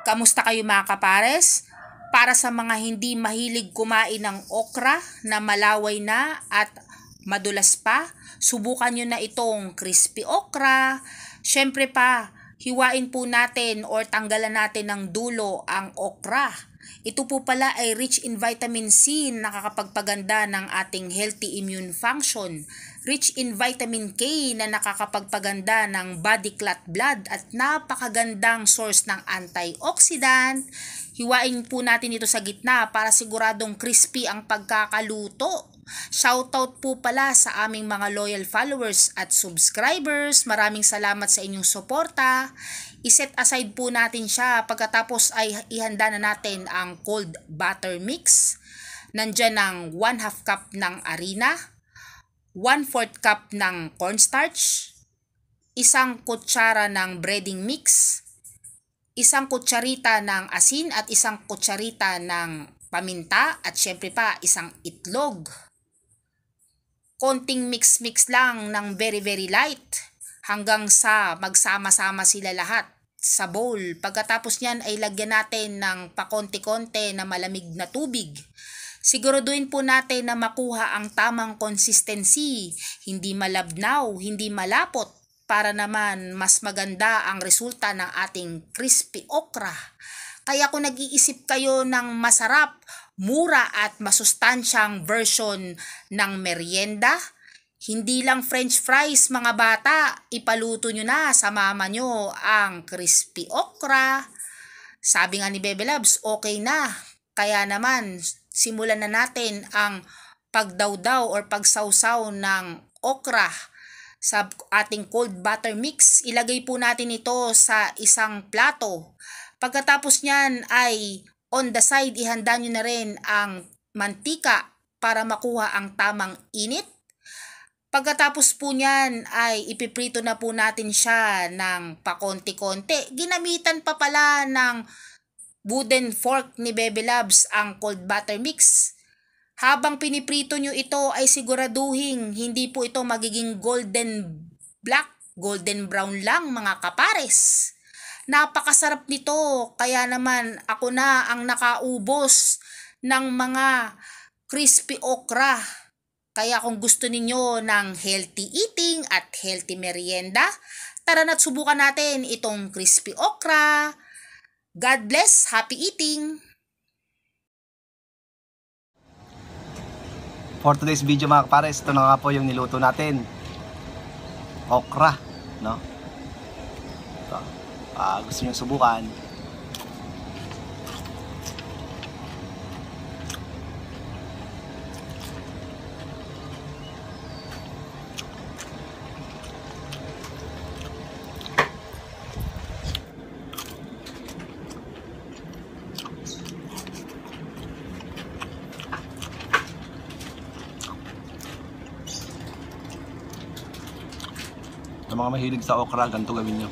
Kamusta kayo mga kapares? Para sa mga hindi mahilig kumain ng okra na malaway na at madulas pa, subukan nyo na itong crispy okra. Syempre pa, hiwain po natin or tanggalan natin ng dulo ang okra. Ito po pala ay rich in vitamin C na nakakapagpaganda ng ating healthy immune function. Rich in vitamin K na nakakapagpaganda ng body clot blood at napakagandang source ng antioxidant. Hiwain po natin ito sa gitna para siguradong crispy ang pagkakaluto. Shoutout po pala sa aming mga loyal followers at subscribers. Maraming salamat sa inyong suporta. I-set aside po natin siya. Pagkatapos ay ihanda na natin ang cold butter mix. Nandyan ang 1/2 cup ng harina, 1/4 cup ng cornstarch, 1 kutsara ng breading mix, 1 kutsarita ng asin at 1 kutsarita ng paminta at syempre pa 1 itlog. Konting mix-mix lang ng very light hanggang sa magsama-sama sila lahat sa bowl. Pagkatapos niyan ay lagyan natin ng pakonti-konti na malamig na tubig. Siguraduhin po natin na makuha ang tamang consistency, hindi malabnaw, hindi malapot, para naman mas maganda ang resulta ng ating crispy okra. Kaya kung nag-iisip kayo ng masarap, mura at masustansyang version ng merienda, hindi lang french fries mga bata, ipaluto nyo na sa mama nyo ang crispy okra. Sabi nga ni Bebe Loves, okay na. Kaya naman, simulan na natin ang pagdawdaw or pagsawsaw ng okra sa ating cold butter mix. Ilagay po natin ito sa isang plato. Pagkatapos niyan ay on the side, ihanda nyo na rin ang mantika para makuha ang tamang init. Pagkatapos po niyan ay ipiprito na po natin siya ng pakonti-konti. Ginamitan pa pala ng wooden fork ni Bebe Loves ang cold butter mix. Habang piniprito nyo ito ay siguraduhin hindi po ito magiging golden black, golden brown lang mga kapares. Napakasarap nito, kaya naman ako na ang nakaubos ng mga crispy okra. Kaya kung gusto ninyo ng healthy eating at healthy merienda, tara na't subukan natin itong crispy okra. God bless, happy eating! For today's video mga kapares, ito na nga po yung niluto natin. Okra, no? Ito. Gusto nyo subukan, sa mga mahilig sa okra, ganito gawin nyo.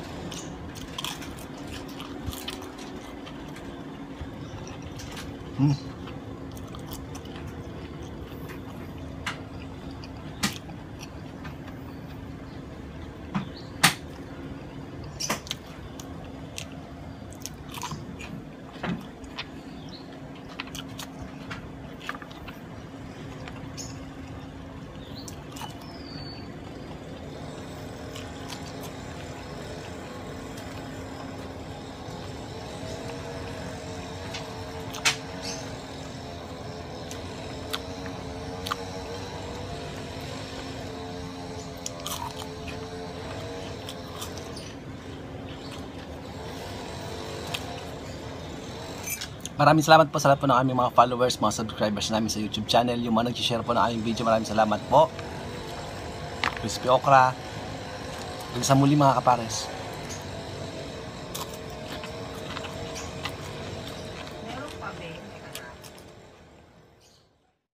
Maraming salamat po sa lahat po ng aming mga followers, mga subscribers namin sa YouTube channel. Yung mga nag-share po ng aming video, maraming salamat po. Crispy okra. Hanggang sa muli mga kapares.